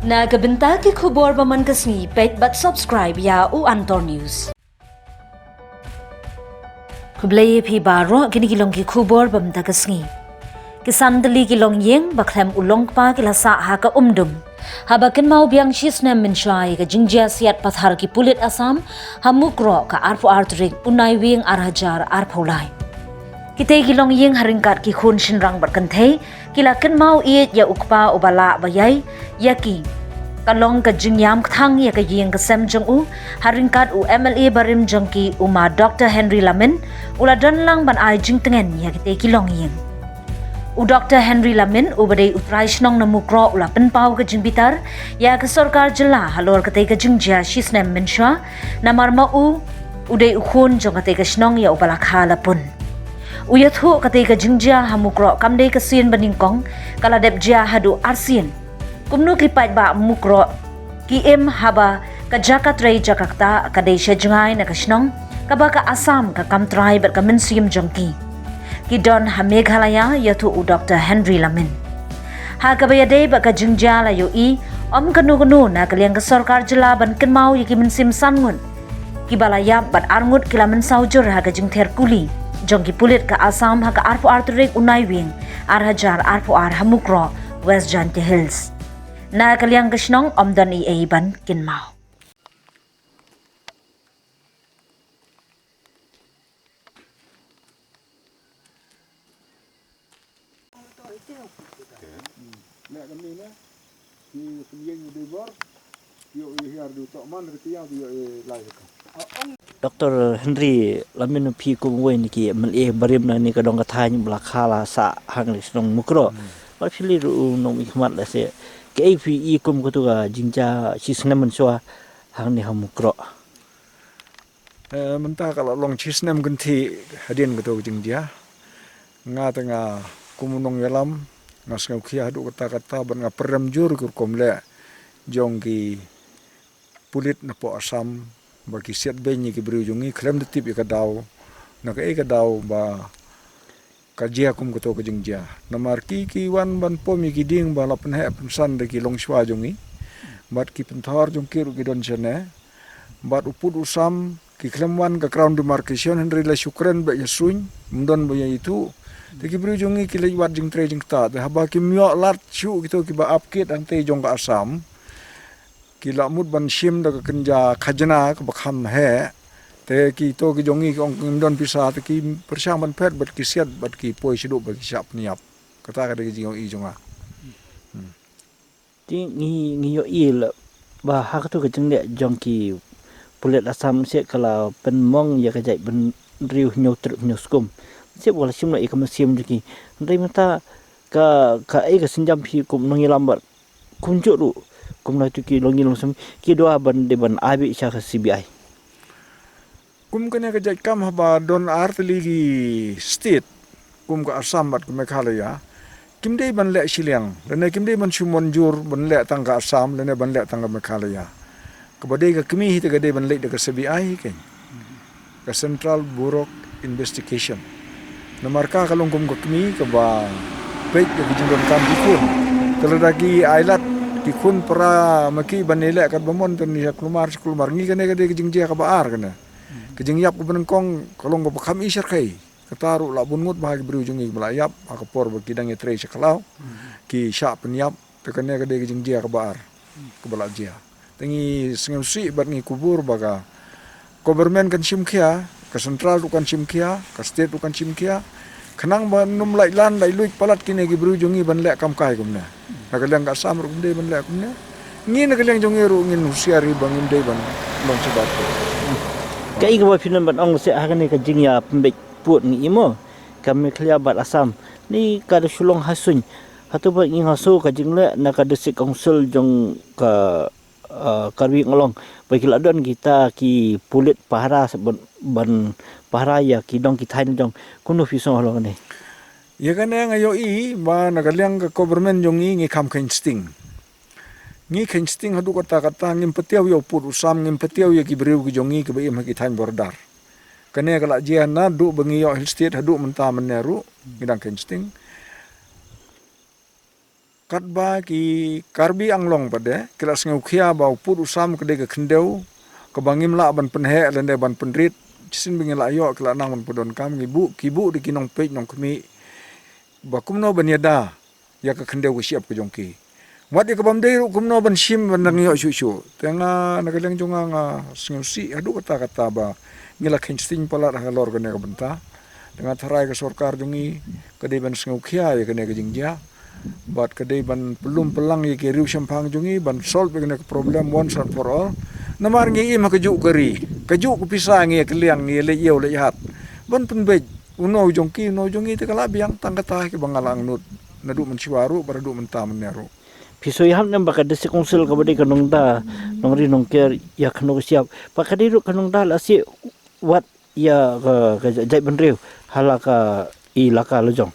Nagabenta ki khubor baman kasni pet but subscribe ya u Antor News. Kublai phi baro kini kilong ki khubor bamta kasni. Kisan dali kilong yeng baklem ulong pa kilasa ha ka umdum. Habakin mau biang shisna mensyai ka jingjia siat pathar ki pulit Asam hamukro ka arpo artrik unai wing arhajar arpolai. Kita kilong yeng haringkat ki khun shinrang berkentei kilakan mau iet ya ukpa ubala bayai yaki kalong ka jingyam kthang ya ka yeng kesem jong u haringkat u MLA barim jongki uma Dr. Henry Lamin uladon lang ban ai jing tengen ya kita kilong yeng u Dr. Henry Lamin u badai utrai shnong na mukro ula penpau ka jingbitar ya ka sarkar jela halor ka ka jingjia shisnem menshwa na marma u udai ukhun jong ka ka shnong ya ubala khala pun uyathu katai ka jingjia hamukro kamdei ka sien baningkong kaladep jia hadu arsin kumnu kipat ba mukro ki em haba ka jakat rei Jakarta kadai sejngai na kasnong kaba ka Asam ka kamtrai ber ka mensium jongki ki don ha Meghalaya yathu u Dr. Henry Lamin ha kabayade ba ka jingjia la yo I om kanu na kaliang ka sarkar jela ban kenmau yaki mensim sangun ki balaya bat arngut kilamen saujur ha ka jingther kuli jongki pulit ka Asam ha ka arpo arturik unai wing arhajar arpo ar hamukro West Jante Hills na kaliang kasnong omdan I ban kinmao. Dr. Henry Lamin pi kumwe niki MLA barim na ni kadong kathany blakhala sa hanglis nong mukro par phili ru nong ikmat la se ke pi kum ko tuga jingja sisnem so hangni hamukro mentah kalau long sisnem ganti hadin ko to jingja nga tanga kumunong yalam ngas ngau khia hadu kata ban nga peram jur kur komle jongki pulit na po Asam bagi siat benyi ki berujungi klem detip ya kadau na ka kadau ba kajia kum ko ka jingja namar ki wan ban pom ki ding ba lapen he pensan de ki long shwa jungi bat ki penthor jong ki ru ki don chene bat upud usam ki klem wan ka crown demarcation henry la shukran ba yasuin mundon ba itu de ki berujungi ki le wat jing tre jing ta de haba ki myo lat chu ki to ki ba upkit ante jong ka Asam kila mud ban shim da kenja khajna ka bakham he te ki to ki jongi ong don pisa te ki persang ban pet bat ki siat bat ki poi sidu bat ki sap niap kata ka de jong I jonga ti ngi yo il ba ha ka tu ka jingle jongki pulit Asam se kala pen mong ya ka jai ben riu nyu truk nyu skum se wala simna ikam sim jiki ndai mata ka ka sinjam phi kum ngi lambar kunjuk ru kumna tu ki longi longsam ki doa ban de ban abi cha ka CBI kum kene ka jai kam haba don artli ki state kum ka Asam bat ka Meghalaya kimdei ban le siliang lene kimdei ban sumon jur ban le tang ka Asam lene ban le tang ka Meghalaya ka badai ka kimi hita ka de ban le de ka CBI ken ka Central Bureau Investigation namarka ka longkum ka kimi ka ba pek ka jindon kam dikun teladaki ailat kikun para maki banele kat bamon tan ya klumar ngi kane kade jingjia ka baar kana kijingyap ko benengkong kalong ko bakam isar kai kataru la bungut bahagi berujungi belayap ka por bakidang tre sekalaw ki sya penyap tekane kade jingjia ka baar ke balajia tengi sengsi bat ngi kubur baga government kan simkia ka central kan simkia ka state kan simkia kenang ban num lai lan lai luik palat kine ki berujungi ban lek kam kai kumna nakaliang ka Asam ru de ban lek kumna ngi nakaliang jongi ru ngin husiari bangin de ban long sebat ka I ka phinan ban ong se ha ka ni ka jingya pembek put ni imo ka Meghalaya bat Asam ni ka da sulong hasun hatu ba ngi hasu ka jingle na ka district council jong ka karwi ngolong bagi ladon kita ki pulit pahara ban pahara ya ki dong ki thain jong kunu fisong holong ne ya kan yang ayo I ba nakaliang ka government jongi ngi kam kensting hadu kata ngim petiau yo put Usam ngim petiau ya ki breu ki jongi ki baim ki thain bordar kane kala jian na du bengi yo hill state hadu menta meneru ngidang kensting kat ba ki karbi anglong pade kelas ngaukhia ba put usam kede ke kendeu ke bangim la ban penhe lende ban penrit sin bingin la yo kela nang ban podon kam kibu di kinong pej nong kemi ba kumno ban yada ya ke kendeu ke siap ke jongki wat ya ke bam dei kumno ban sim ban nang yo shu tenga nakaleng jonga nga singsi adu kata ba ngila kinsting pala ra lor kene ke benta dengan tarai ke sorkar jongi kede ban ngaukhia ya kene ke jingja bat kadai ban pelum pelang ye ke riu sampang jungi ban solve kena problem once and for all namar ngi im kejuk ku pisang ye keliang ye le yeu le hat ban penbej uno jongki te kala biang tangkata ke bangalang nut nadu menciwaru baradu menta meneru Pisoy ham nam baka desi kongsil ka bade kanong da nong ri nong ker ya kanong siap pakadiru kanong da la si wat ya ka jai ban riu halaka ilaka lojong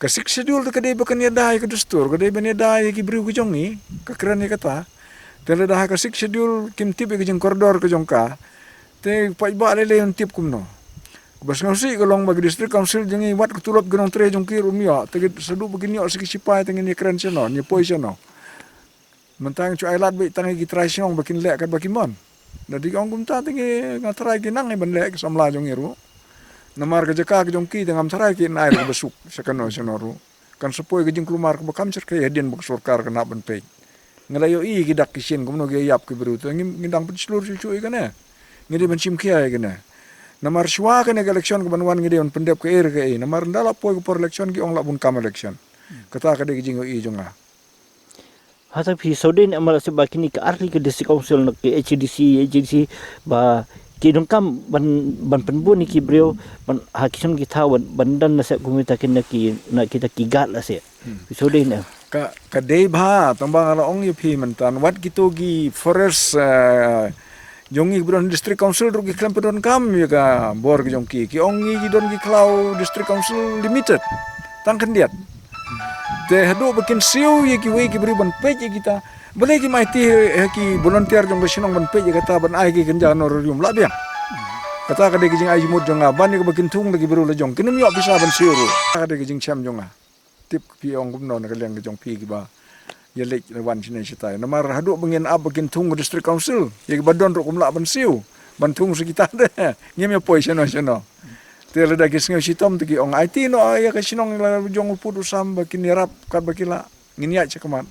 kasik schedule te kadai bakan yadai ke dustur kadai ban yadai ki briu ke jongi ke keren kata tele dah kasik schedule kim tip ke jeng koridor ke jongka te pai ba le tip kumno bas ngausi ke long bagi district council jengi wat ketulap genong tre jongki rumia te sedu begini ok sipai tengen ni keren cheno ni poi cheno mentang cu ailat be tangi ki traision bakin lek kat bakimon jadi ong kumta tengi ngatrai kinang ban lek samla jongi ru namar ke jeka ke jongki dengan sarai ki nair ke besuk sakano sonoru kan sepoi ke jing klumar ke bakam cer ke hedien bak sorkar kena ban pe ngelayo i ki dak kisin kumno ge yap ke beru to ngindang pun seluruh cucu i kana ngide ban sim kia i kana namar shwa ke election ke banwan ngide on pendep ke ke i namar ndala poi ke por election ki ong la bun kam election kata ke de jing i jonga hata pi sodin amal se bakini ke arli ke desi kongsil nak ke HDC ba kidong kam ban penbu ni kibreo ban hakison kita ban dan nasa kumita kena na kita kigat la se so dei na ka dei bha tombang ala ong yupi mentan wat gitu gi forest jongi bron district council ru gi klampedon kam ya ka bor gi jongki ki ong gi don gi klau district council limited tang kendiat te hadu bikin siu ye ki we ki bri ban pe kita boleh ki mai ti ki volunteer jong besinong ban pe kata ban ai ki kenja no rium la biang kata ka de ki jing ai mut jonga ban ki bakin tung lagi beru la jong kinem yo bisa ban siu ru ka de ki jing cham jonga tip pi ong gum no na ka leng ki jong pi ki ba ye lek wan sine sitai namar hadu bengin ab bakin tung district council ye ki badon ru kum la ban siu ban tung sekitar de ngem yo poi seno te le da ki sngo sitom te ki ong ai ti no ya ka sinong la jong pu du sam bakin yarap kat bakila ngin ya cekaman